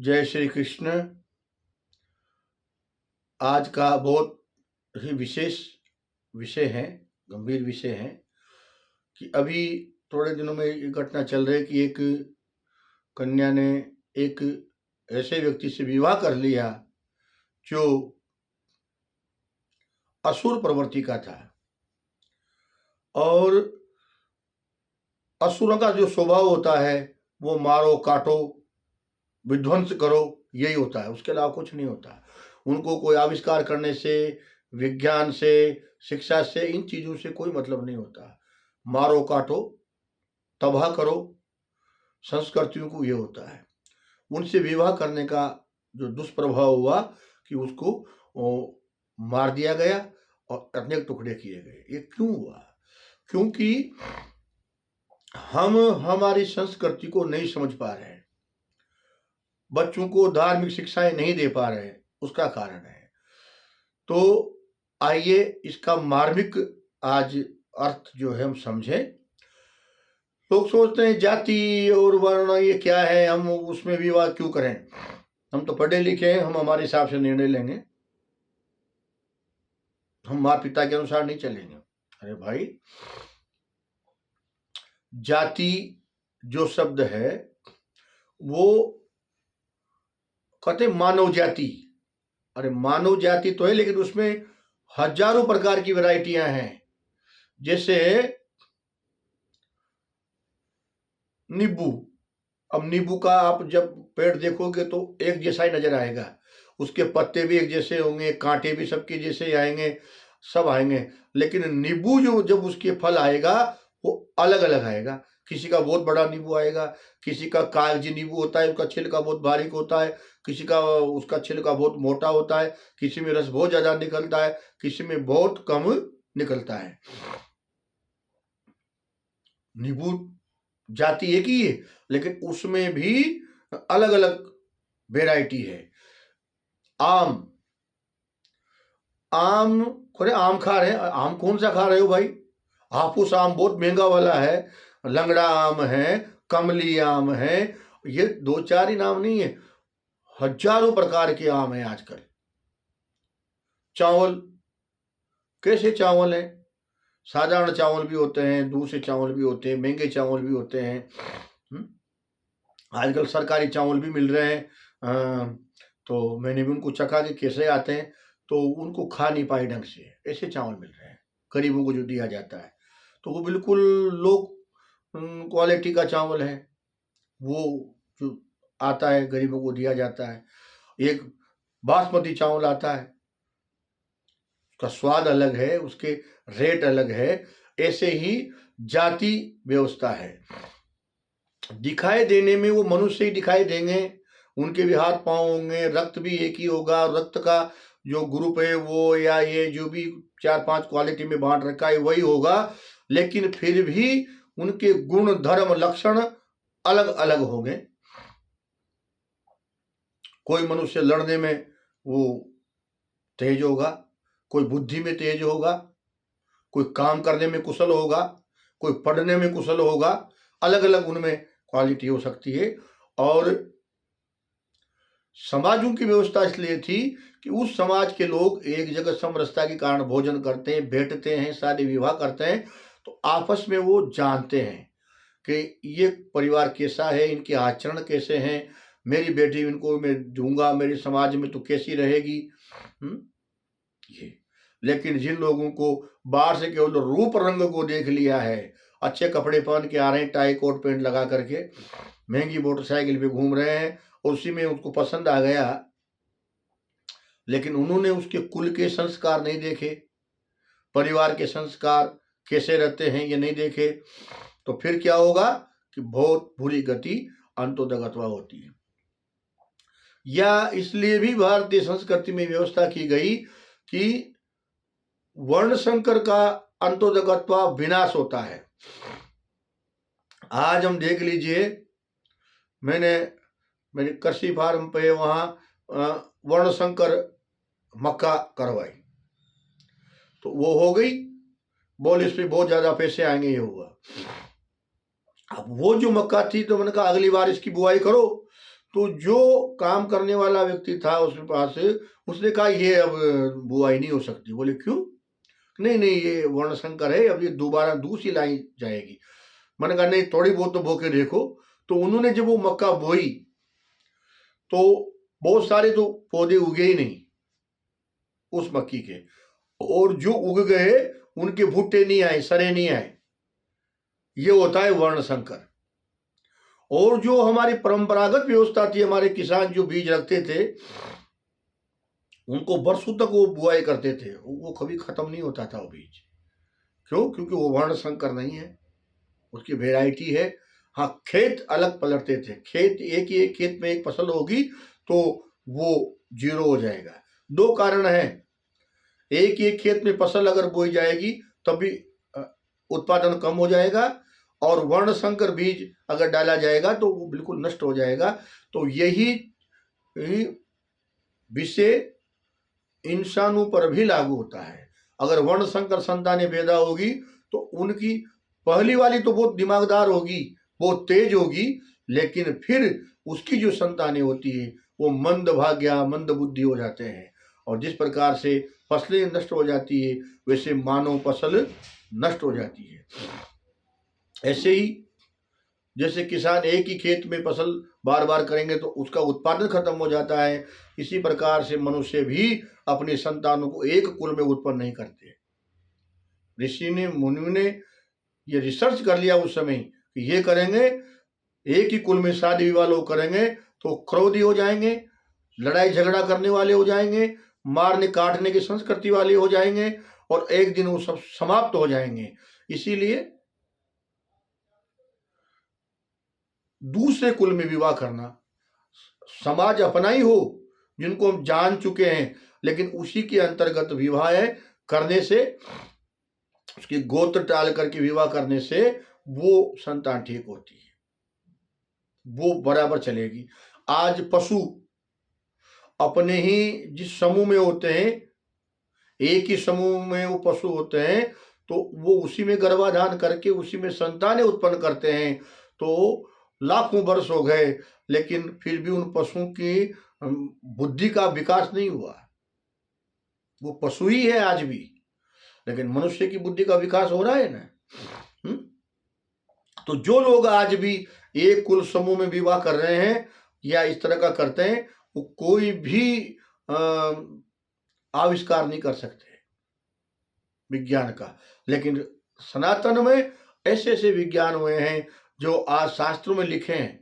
जय श्री कृष्ण। आज का बहुत ही विशेष विषय है, गंभीर विषय है कि अभी थोड़े दिनों में ये घटना चल रही है कि एक कन्या ने एक ऐसे व्यक्ति से विवाह कर लिया जो असुर प्रवृत्ति का था। और असुरों का जो स्वभाव होता है वो मारो काटो विध्वंस करो, यही होता है, उसके अलावा कुछ नहीं होता। उनको कोई आविष्कार करने से, विज्ञान से, शिक्षा से, इन चीज़ों से कोई मतलब नहीं होता। मारो काटो तबाह करो, संस्कृतियों को ये होता है। उनसे विवाह करने का जो दुष्प्रभाव हुआ कि उसको मार दिया गया और अनेक टुकड़े किए गए। ये क्यों हुआ? क्योंकि हम हमारी संस्कृति को नहीं समझ पा रहे हैं, बच्चों को धार्मिक शिक्षाएं नहीं दे पा रहे हैं, उसका कारण है। तो आइए इसका मार्मिक आज अर्थ जो है हम समझें। लोग सोचते हैं जाति और वर्ण ये क्या है, हम उसमें विवाह क्यों करें, हम तो पढ़े लिखे हैं, हम हमारे हिसाब से निर्णय लेंगे, हम माँ पिता के अनुसार नहीं चलेंगे। अरे भाई, जाति जो शब्द है वो कहते मानव जाति। अरे मानव जाति तो है, लेकिन उसमें हजारों प्रकार की वैरायटियां हैं। जैसे नींबू, अब नींबू का आप जब पेड़ देखोगे तो एक जैसा ही नजर आएगा, उसके पत्ते भी एक जैसे होंगे, कांटे भी सबके जैसे आएंगे, सब आएंगे। लेकिन नींबू जो जब उसके फल आएगा वो अलग अलग आएगा। किसी का बहुत बड़ा नींबू आएगा, किसी का कागजी नींबू होता है, उसका छिलका बहुत बारीक होता है, किसी का उसका छिलका बहुत मोटा होता है, किसी में रस बहुत ज्यादा निकलता है, किसी में बहुत कम निकलता है। नींबू जाति एक ही है, लेकिन उसमें भी अलग अलग वेराइटी है। आम, आम अरे आम खा रहे हैं, आम कौन सा खा रहे हो भाई? हापुस आम बहुत महंगा वाला है, लंगड़ा आम है, कमली आम है, ये दो चार ही नाम नहीं है, हजारों प्रकार के आम है आजकल। चावल, कैसे चावल है? साधारण चावल भी होते हैं, दूसरे चावल भी होते हैं, महंगे चावल भी होते हैं। आजकल सरकारी चावल भी मिल रहे हैं। तो मैंने भी उनको चखा के कैसे आते हैं, तो उनको खा नहीं पाए ढंग से, ऐसे चावल मिल रहे हैं गरीबों को जो दिया जाता है। तो वो बिल्कुल लो क्वालिटी का चावल है, वो जो आता है गरीबों को दिया जाता है। एक बासमती चावल आता है, उसका स्वाद अलग है, उसके रेट अलग है। ऐसे ही जाति व्यवस्था है। दिखाई देने में वो मनुष्य ही दिखाई देंगे, उनके भी हाथ पांव होंगे, रक्त भी एक ही होगा, रक्त का जो ग्रुप है वो या ये जो भी 4-5 क्वालिटी में बांट रखा है वही होगा, लेकिन फिर भी उनके गुण धर्म लक्षण अलग अलग होंगे। कोई मनुष्य लड़ने में वो तेज होगा, कोई बुद्धि में तेज होगा, कोई काम करने में कुशल होगा, कोई पढ़ने में कुशल होगा, अलग अलग उनमें क्वालिटी हो सकती है। और समाजों की व्यवस्था इसलिए थी कि उस समाज के लोग एक जगह समरसता के कारण भोजन करते हैं, बैठते हैं, शादी विवाह करते हैं, तो आपस में वो जानते हैं कि ये परिवार कैसा है, इनके आचरण कैसे हैं, मेरी बेटी इनको मैं दूंगा, मेरे समाज में तो कैसी रहेगी। ये लेकिन जिन लोगों को बाहर से केवल रूप रंग को देख लिया है, अच्छे कपड़े पहन के आ रहे हैं, टाई कोट पैंट लगा करके महंगी मोटरसाइकिल पे घूम रहे हैं, और उसी में उसको पसंद आ गया, लेकिन उन्होंने उसके कुल के संस्कार नहीं देखे, परिवार के संस्कार कैसे रहते हैं ये नहीं देखे, तो फिर क्या होगा कि बहुत बुरी गति अंतोदगतवा होती है। या इसलिए भी भारतीय संस्कृति में व्यवस्था की गई कि वर्ण संकर का अंतोदगतवा विनाश होता है। आज हम देख लीजिए, मैंने मेरे कृषि फार्म पे वहाँ वर्ण संकर मक्का करवाई, तो वो हो गई, बोल इस पे बहुत ज्यादा पैसे आएंगे, ये हुआ। अब वो जो मक्का थी तो मैंने कहा अगली बार इसकी बुआई करो, तो जो काम करने वाला व्यक्ति था उसके पास, उसने कहा ये अब बुआई नहीं हो सकती। बोले क्यों? नहीं नहीं, ये वर्ण संकर है, अब ये दोबारा दूसरी लाई जाएगी। मैंने कहा नहीं, थोड़ी बहुत तो बो के देखो। तो उन्होंने जब वो मक्का बोई तो बहुत सारे तो पौधे उगे ही नहीं उस मक्की के, और जो उग गए उनके भुट्टे नहीं आए, सरे नहीं आए। ये होता है वर्ण संकर। और जो हमारी परंपरागत व्यवस्था थी, हमारे किसान जो बीज रखते थे उनको वर्षों तक वो बुआई करते थे, वो कभी खत्म नहीं होता था वो बीज। क्यों? क्योंकि वो वर्ण संकर नहीं है, उसकी वेराइटी है। हाँ, खेत अलग पलटते थे, खेत एक ही एक खेत में एक फसल होगी तो वो जीरो हो जाएगा। दो कारण है, एक ही एक खेत में फसल अगर बोई जाएगी तभी उत्पादन कम हो जाएगा, और वर्ण संकर बीज अगर डाला जाएगा तो वो बिल्कुल नष्ट हो जाएगा। तो यही विषय इंसानों पर भी लागू होता है। अगर वर्ण संकर संतानें पैदा होगी तो उनकी पहली वाली तो बहुत दिमागदार होगी, बहुत तेज होगी, लेकिन फिर उसकी जो संतानें होती है वो मंदभाग्या, मंद बुद्धि हो जाते हैं। और जिस प्रकार से फसलें नष्ट हो जाती है वैसे मानव फसल नष्ट हो जाती है। ऐसे ही जैसे किसान एक ही खेत में फसल बार बार करेंगे तो उसका उत्पादन खत्म हो जाता है, इसी प्रकार से मनुष्य भी अपनी संतानों को एक कुल में उत्पन्न नहीं करते। ऋषि ने, मुनि ने ये रिसर्च कर लिया उस समय कि ये करेंगे, एक ही कुल में शादी विवाह लोग करेंगे तो क्रोधी हो जाएंगे, लड़ाई झगड़ा करने वाले हो जाएंगे, मारने काटने की संस्कृति वाले हो जाएंगे, और एक दिन वो सब समाप्त हो जाएंगे। इसीलिए दूसरे कुल में विवाह करना, समाज अपना ही हो जिनको हम जान चुके हैं, लेकिन उसी के अंतर्गत विवाह करने से, उसकी गोत्र टाल करके विवाह करने से वो संतान ठीक होती है, वो बराबर चलेगी। आज पशु अपने ही जिस समूह में होते हैं, एक ही समूह में वो पशु होते हैं, तो वो उसी में गर्भाधान करके उसी में संतानें उत्पन्न करते हैं। तो लाखों वर्ष हो गए लेकिन फिर भी उन पशुओं की बुद्धि का विकास नहीं हुआ। वो पशु ही है आज भी, लेकिन मनुष्य की बुद्धि का विकास हो रहा है ना। तो जो लोग आज भी एक कुल समूह में विवाह कर रहे हैं या इस तरह का करते हैं, वो कोई भी आविष्कार नहीं कर सकते विज्ञान का। लेकिन सनातन में ऐसे ऐसे विज्ञान हुए हैं जो आज शास्त्रों में लिखे हैं।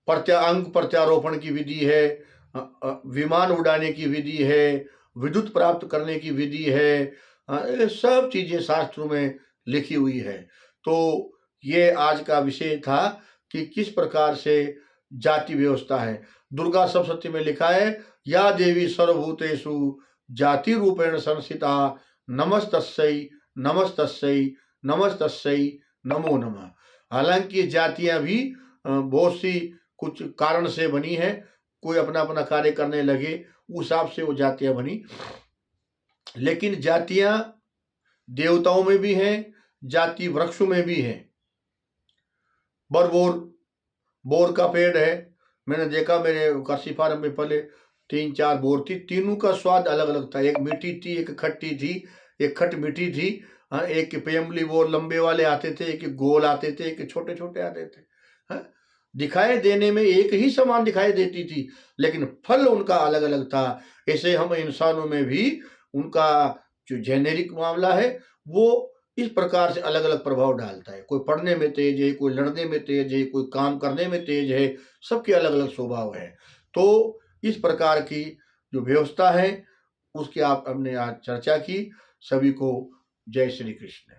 अंग प्रत्यारोपण की विधि है, विमान उड़ाने की विधि है, विद्युत प्राप्त करने की विधि है, ये सब चीजें शास्त्रों में लिखी हुई है। तो ये आज का विषय था कि किस प्रकार से जाति व्यवस्था है। दुर्गा सप्तशती में लिखा है, या देवी सर्वभूतेषु जाति रूपेण संस्थिता, नमस्तस्यै नमस्तस्यै नमस्तस्यै नमो नमः। हालांकि जातियां भी बहुत सी कुछ कारण से बनी है, कोई अपना अपना कार्य करने लगे उस हिसाब से वो जातियां बनी, लेकिन जातियां देवताओं में भी हैं, जाति वृक्षों में भी है। बोर का पेड़ है, मैंने देखा मेरे कृषि फार्म में पहले 3-4 बोर थी, तीनों का स्वाद अलग अलग था। एक मीठी थी, एक खट्टी थी, एक खट मीठी थी। हाँ, एक पेमली बोर लंबे वाले आते थे, एक गोल आते थे, एक छोटे छोटे आते थे। हाँ, दिखाई देने में एक ही समान दिखाई देती थी, लेकिन फल उनका अलग अलग था। ऐसे हम इंसानों में भी उनका जो जेनेरिक मामला है वो इस प्रकार से अलग अलग प्रभाव डालता है। कोई पढ़ने में तेज है, कोई लड़ने में तेज है, कोई काम करने में तेज है, सबके अलग अलग स्वभाव है। तो इस प्रकार की जो व्यवस्था है उसकी हमने आज चर्चा की। सभी को जय श्री कृष्ण।